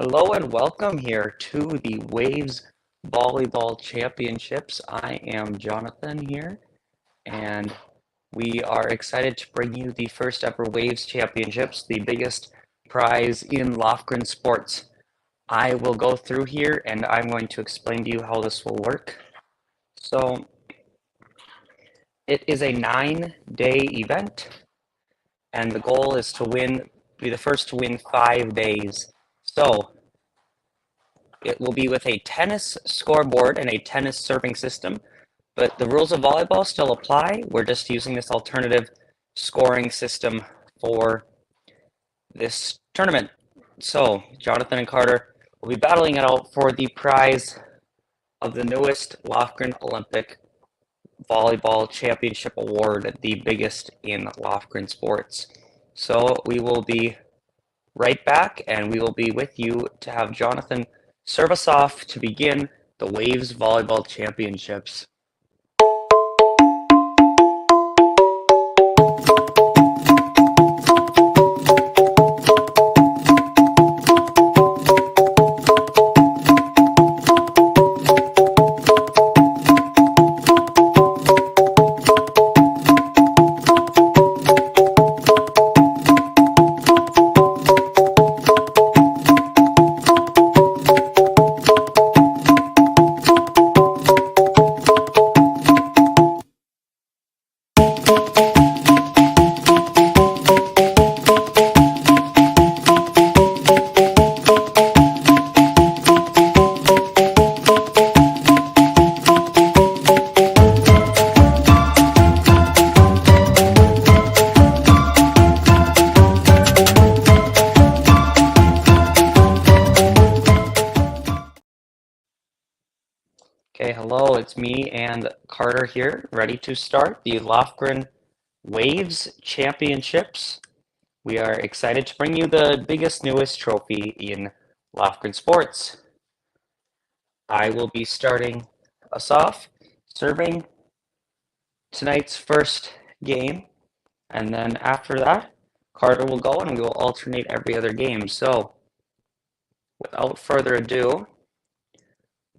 Hello and welcome here to the Waves Volleyball Championships. I am Jonathan here, and we are excited to bring you the first ever Waves Championships, the biggest prize in Lofgren sports. I will go through here and I'm going to explain to you how this will work. So, it is a 9-day event, and the goal is to be the first to win 5 days. So, it will be with a tennis scoreboard and a tennis serving system, but the rules of volleyball still apply. We're just using this alternative scoring system for this tournament. So, Jonathan and Carter will be battling it out for the prize of the newest Lofgren Olympic Volleyball Championship Award, the biggest in Lofgren sports. So, we will be right back, and we will be with you to have Jonathan serve us off to begin the Waves Volleyball Championships. Okay, hello, it's me and Carter here, ready to start the Lofgren Waves Championships. We are excited to bring you the biggest, newest trophy in Lofgren sports. I will be starting us off, serving tonight's first game, and then after that, Carter will go and we will alternate every other game. So, without further ado,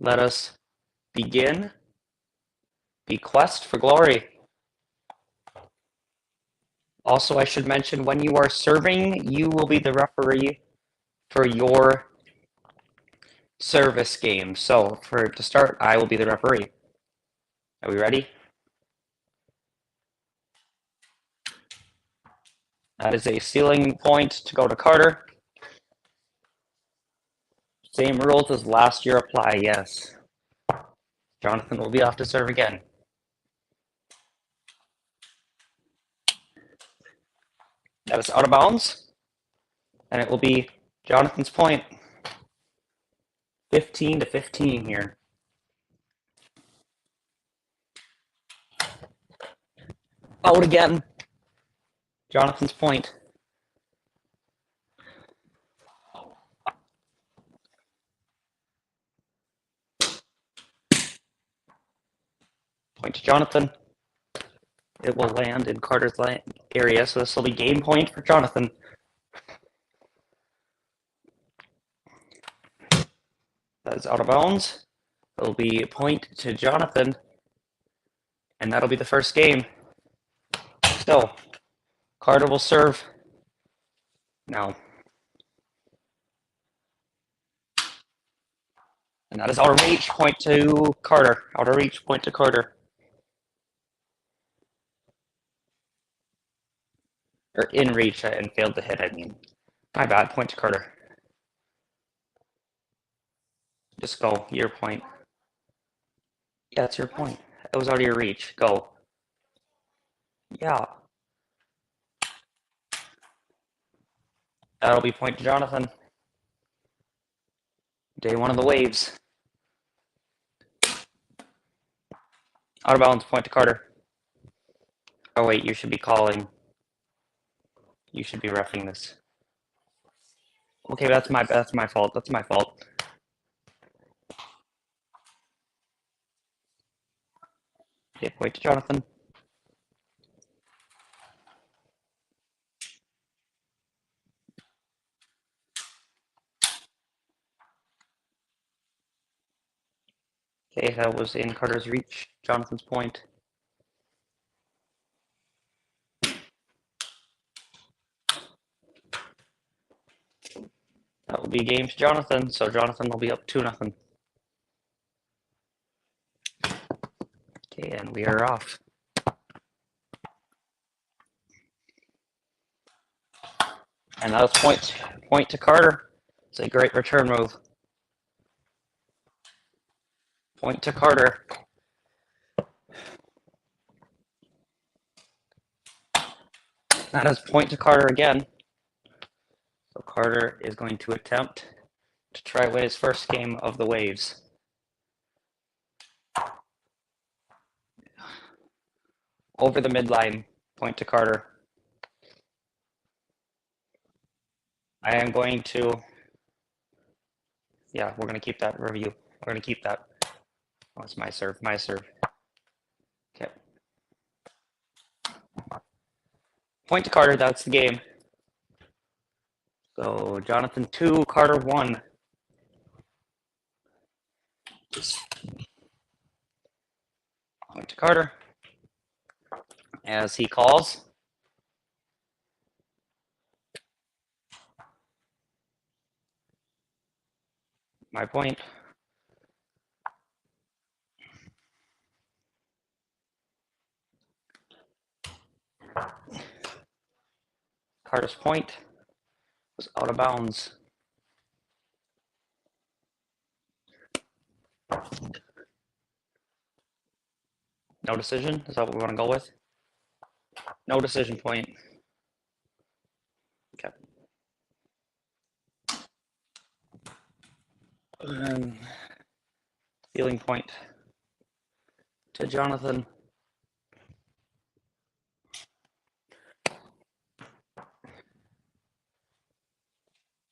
let us begin the quest for glory. Also, I should mention, when you are serving, you will be the referee for your service game. So, to start, I will be the referee. Are we ready? That is a ceiling point to go to Carter. Same rules as last year apply, yes. Jonathan will be off to serve again. That is out of bounds, and it will be Jonathan's point. 15-15 here. Out again. Jonathan's point. Point to Jonathan. It will land in Carter's area, so this will be game point for Jonathan. That is out of bounds. It'll be a point to Jonathan, and that'll be the first game. So, Carter will serve now. And that is out of reach, point to Carter. Out of reach, point to Carter. Or in reach and failed to hit, I mean. My bad, point to Carter. Just go, your point. Yeah, it's your point. It was out of your reach. Go. Yeah. That'll be point to Jonathan. Day one of the Waves. Out of bounds, point to Carter. Oh wait, you should be calling. You should be reffing this. Okay, that's my fault. That's my fault. Okay, point to Jonathan. Okay, that was in Carter's reach. Jonathan's point. That will be game to Jonathan, so Jonathan will be up 2-0. Okay, and we are off. And that was point to Carter. It's a great return move. Point to Carter. That is point to Carter again. So Carter is going to attempt to try win his first game of the Waves. Over the midline, point to Carter. I am going to, yeah, we're going to keep that review. We're going to keep that. Oh, it's my serve. Okay. Point to Carter, that's the game. So Jonathan 2, Carter 1. Point to Carter. As he calls. My point. Carter's point was out of bounds. No decision? Is that what we want to go with? No decision point. Okay. Feeling point to Jonathan.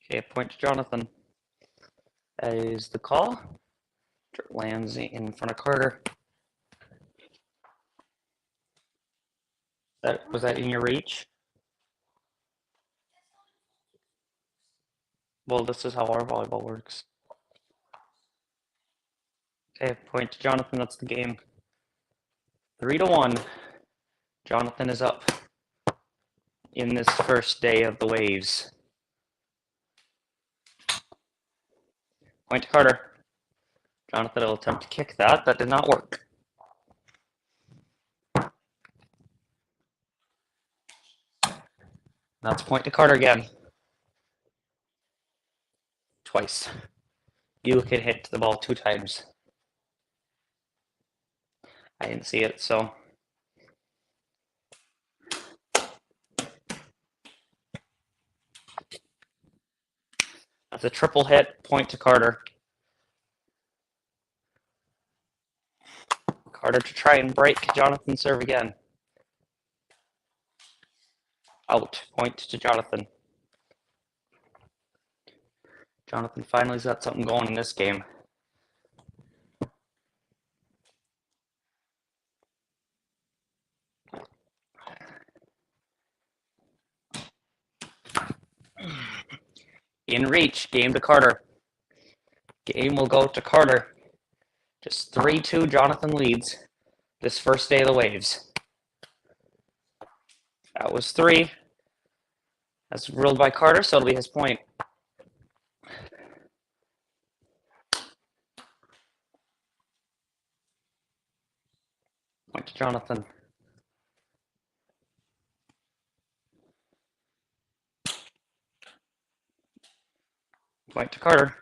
Okay, point to Jonathan. That is the call. It lands in front of Carter. Was that in your reach? Well, this is how our volleyball works. Okay, point to Jonathan. That's the game. 3-1. Jonathan is up in this first day of the Waves. Point to Carter. Jonathan will attempt to kick that. That did not work. That's point to Carter again. Twice. You can hit the ball 2 times. I didn't see it, so. That's a triple hit, point to Carter. Carter to try and break Jonathan's serve again. Out, point to Jonathan. Jonathan finally's got something going in this game. In reach, game to Carter. Game will go to Carter. Just 3-2, Jonathan leads this first day of the Waves. That was 3. That's ruled by Carter, so it'll be his point. Point to Jonathan. Point to Carter.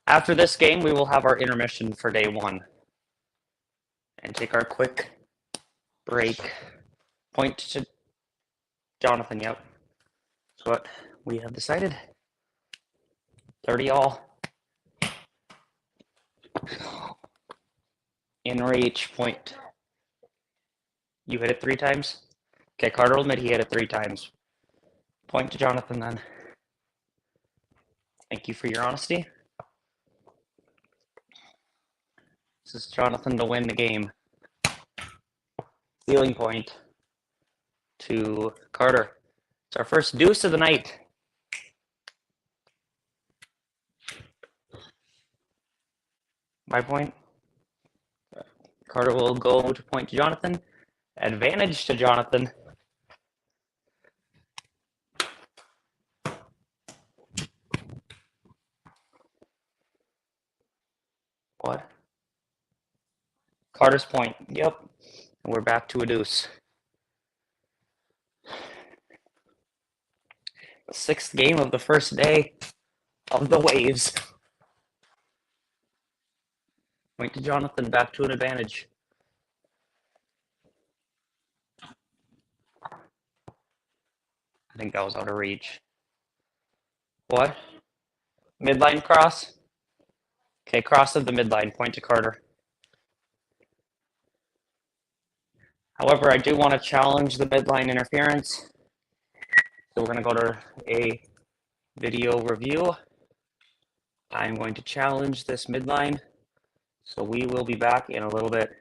After this game, we will have our intermission for day 1. And take our quick break. Point to Jonathan, yep. That's what we have decided. 30-all. In reach, point. You hit it 3 times? Okay, Carter will admit he hit it 3 times. Point to Jonathan then. Thank you for your honesty. This is Jonathan to win the game. Stealing point to Carter. It's our first deuce of the night. My point. Carter will go to point to Jonathan. Advantage to Jonathan. What? Carter's point. Yep. And we're back to a deuce. The 6th game of the first day of the Waves. Point to Jonathan, back to an advantage. I think that was out of reach. What? Midline cross? Okay, cross of the midline, point to Carter. However, I do want to challenge the midline interference. So we're going to go to a video review. I'm going to challenge this midline. So we will be back in a little bit.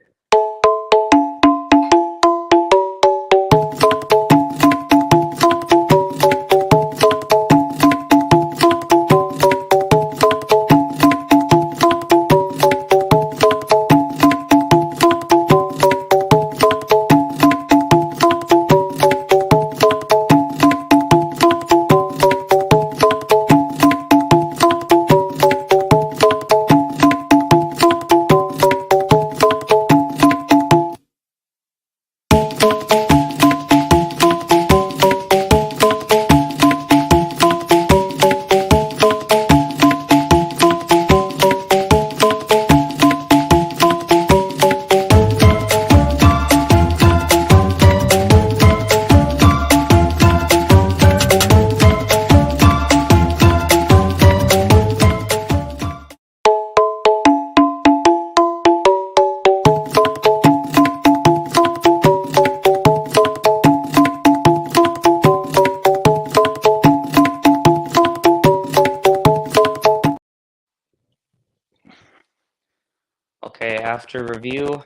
Okay, after review,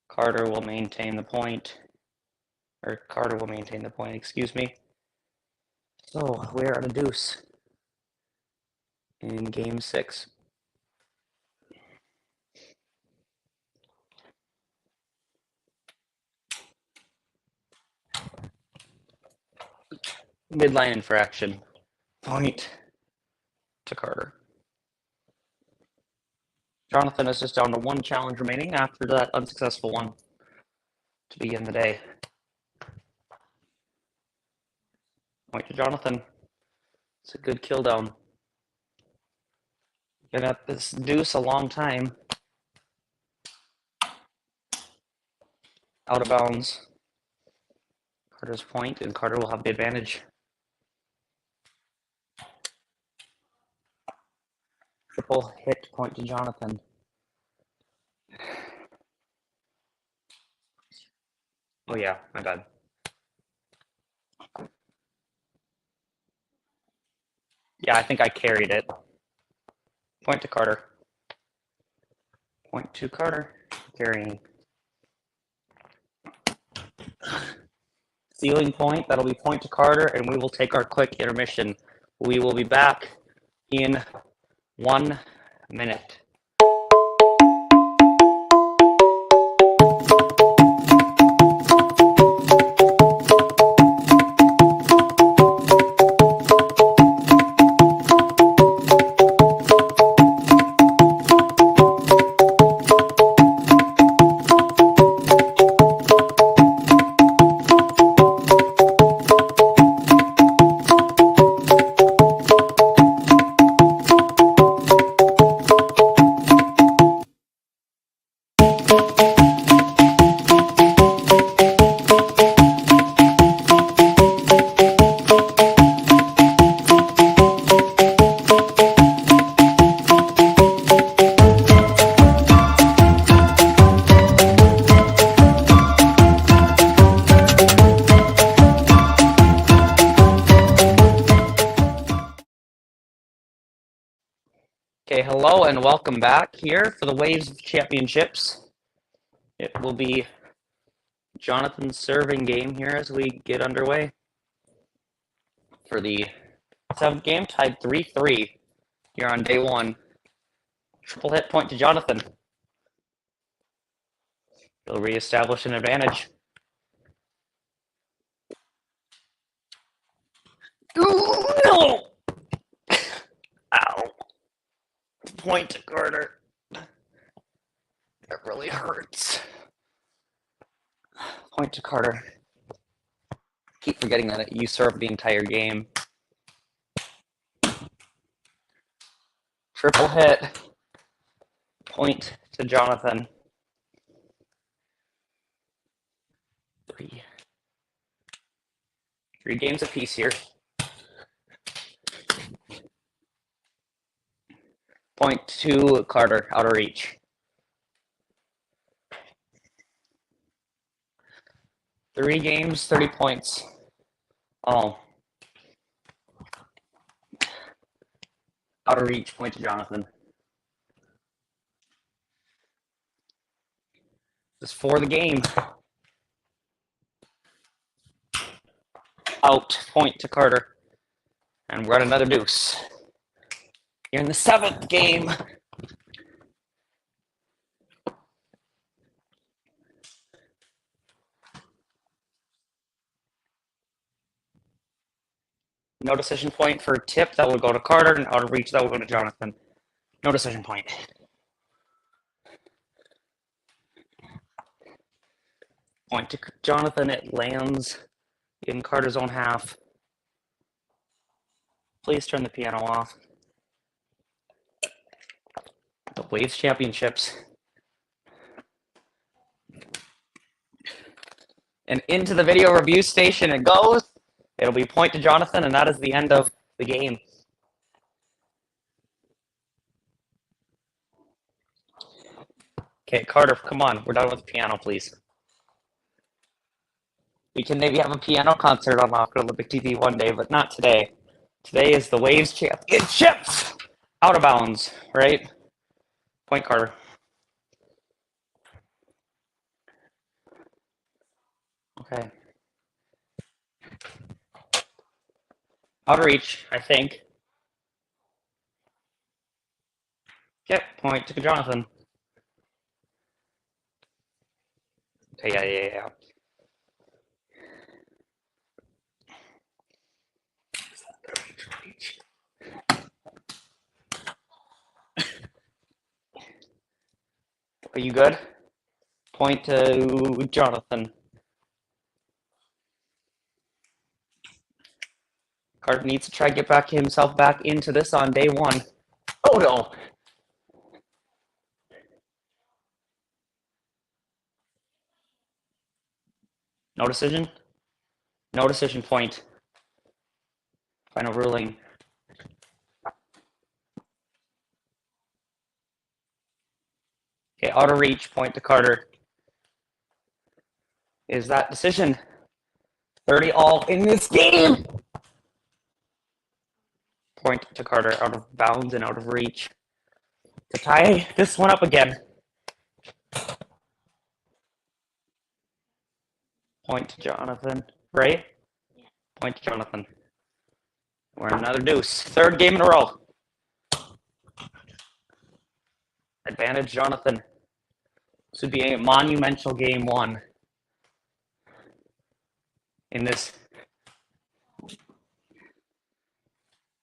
Carter will maintain the point. Or Carter will maintain the point, excuse me. So we're at a deuce in game 6. Midline infraction. Point to Carter. Jonathan is just down to 1 challenge remaining after that unsuccessful one to begin the day. Point to Jonathan. It's a good kill down. Been at this deuce a long time. Out of bounds. Carter's point, and Carter will have the advantage. Triple hit, point to Jonathan. Oh yeah, my bad. Yeah, I think I carried it. Point to Carter. Point to Carter. Carrying. Ceiling point, that'll be point to Carter, and we will take our quick intermission. We will be back in 1 minute. Okay, hello and welcome back here for the Waves Championships. It will be Jonathan's serving game here as we get underway for the 7th game, tied 3-3 here on day 1. Triple hit, point to Jonathan. He'll reestablish an advantage. Ooh, no! Ow. Point to Carter. That really hurts. Point to Carter. Keep forgetting that you served the entire game. Triple hit. Point to Jonathan. 3 games apiece here. Point to Carter, out of reach. 3 games, 30 points. Oh. Out of reach, point to Jonathan. Just for the game. Out, point to Carter. And we're at another deuce. You're in the 7th game. No decision point for tip, that would go to Carter, and out of reach, that would go to Jonathan. No decision point. Point to Jonathan, it lands in Carter's own half. Please turn the piano off. The Waves Championships. And into the video review station it goes. It'll be point to Jonathan, and that is the end of the game. Okay, Carter, come on. We're done with the piano, please. We can maybe have a piano concert on Off Olympic TV one day, but not today. Today is the Waves Championships. Out of bounds, right? Point Carter. Okay. Out of reach, I think. Okay, point to Jonathan. Okay, yeah. Are you good? Point to Jonathan. Carter needs to try to get himself back into this on day 1. Oh no! No decision? No decision point. Final ruling. Okay, out of reach, point to Carter. Is that decision? 30 all in this game! Point to Carter, out of bounds and out of reach. To tie this one up again. Point to Jonathan, right? Yeah. Point to Jonathan. We're in another deuce. 3rd game in a row. Advantage Jonathan. This would be a monumental game 1 in this.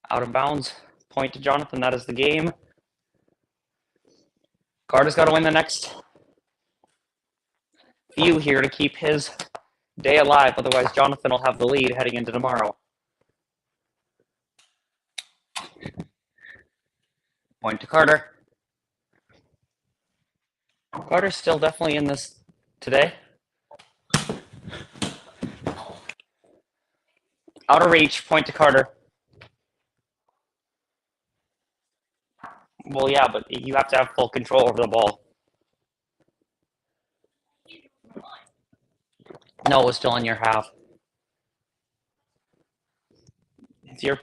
Out of bounds. Point to Jonathan. That is the game. Carter's got to win the next few here to keep his day alive. Otherwise, Jonathan will have the lead heading into tomorrow. Point to Carter. Carter's still definitely in this today. Out of reach, point to Carter. Well, yeah, but you have to have full control over the ball. No, it was still in your half. It's your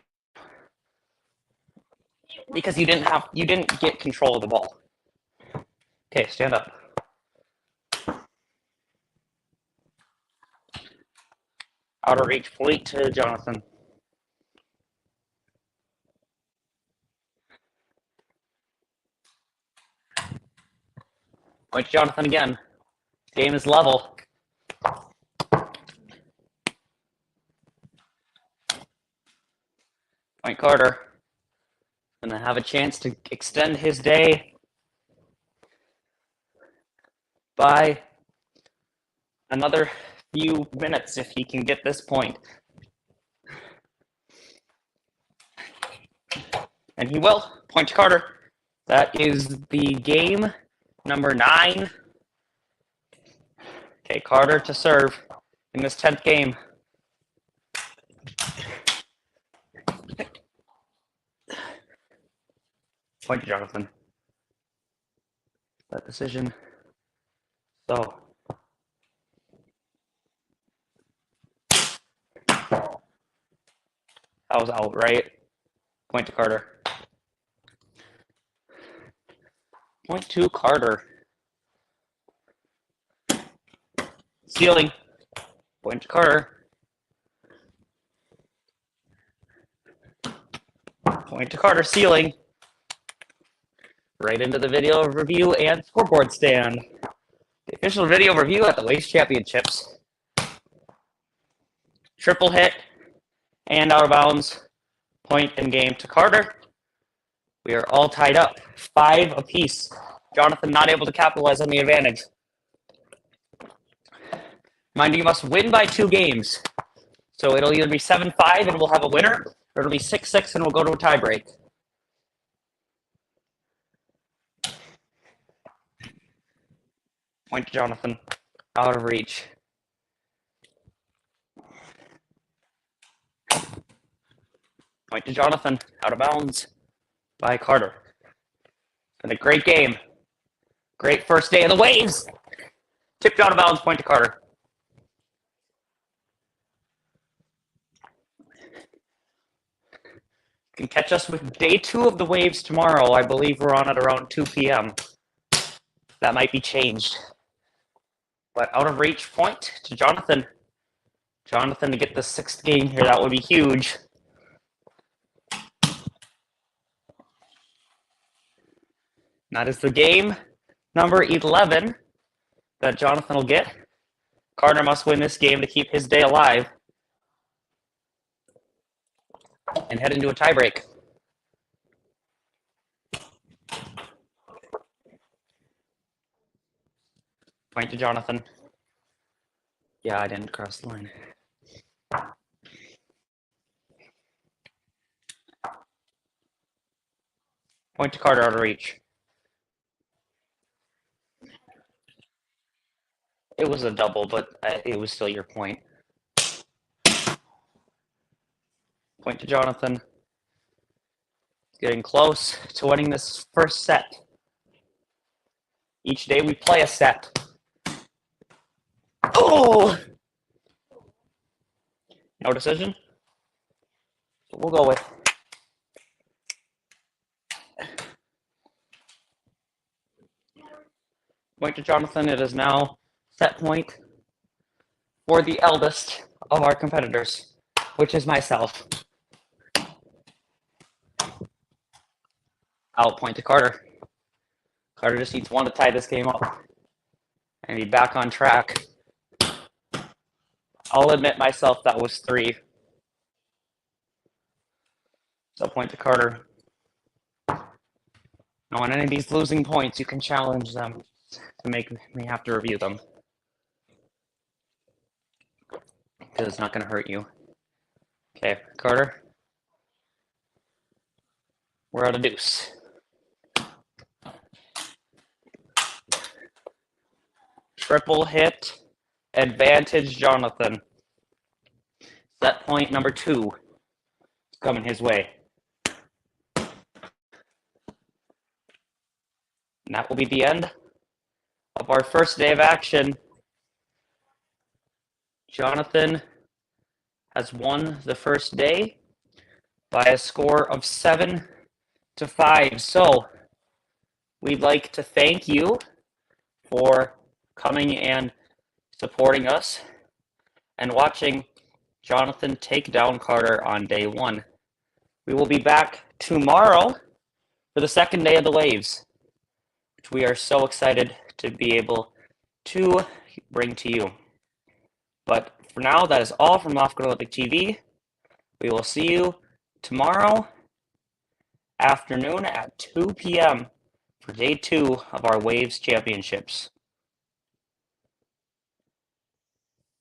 because you didn't get control of the ball. Okay, stand up. Out of reach, point to Jonathan. Point to Jonathan again. Game is level. Point Carter gonna have a chance to extend his day by another few minutes if he can get this point. And he will. Point to Carter. That is the game number 9. Okay, Carter to serve in this 10th game. Point to Jonathan. That decision. So. That was out, right? Point to Carter. Point to Carter. Stealing. Point to Carter. Point to Carter, stealing. Right into the video review and scoreboard stand. The official video review at the Waves Championships. Triple hit and out of bounds. Point and game to Carter. We are all tied up, 5 apiece. Jonathan not able to capitalize on the advantage. Mind you, you must win by 2 games. So it'll either be 7-5 and we'll have a winner, or it'll be 6-6 and we'll go to a tiebreak. Point to Jonathan, out of reach. Point to Jonathan, out of bounds by Carter. And a great game. Great first day of the Waves. Tipped out of bounds, point to Carter. You can catch us with day 2 of the Waves tomorrow. I believe we're on at around 2 p.m. That might be changed. But out of reach, point to Jonathan. Jonathan to get the 6th game here. That would be huge. That is the game number 11 that Jonathan will get. Carter must win this game to keep his day alive and head into a tiebreak. Point to Jonathan. Yeah, I didn't cross the line. Point to Carter, out of reach. It was a double, but it was still your point. Point to Jonathan. Getting close to winning this first set. Each day we play a set. Oh! No decision? So we'll go with. Point to Jonathan. It is now set point for the eldest of our competitors, which is myself. Out, point to Carter. Carter just needs 1 to tie this game up and be back on track. I'll admit myself that was 3. So point to Carter. Now on any of these losing points, you can challenge them to make me have to review them. Because it's not going to hurt you. Okay, Carter. We're at a deuce. Triple hit, advantage Jonathan. Set point number 2 coming his way. And that will be the end of our first day of action. Jonathan has won the first day by a score of 7-5. So we'd like to thank you for coming and supporting us and watching Jonathan take down Carter on day 1. We will be back tomorrow for the second day of the Waves, which we are so excited to be able to bring to you. But for now, that is all from Off Grid Olympic TV. We will see you tomorrow afternoon at 2 p.m. for day 2 of our Waves Championships.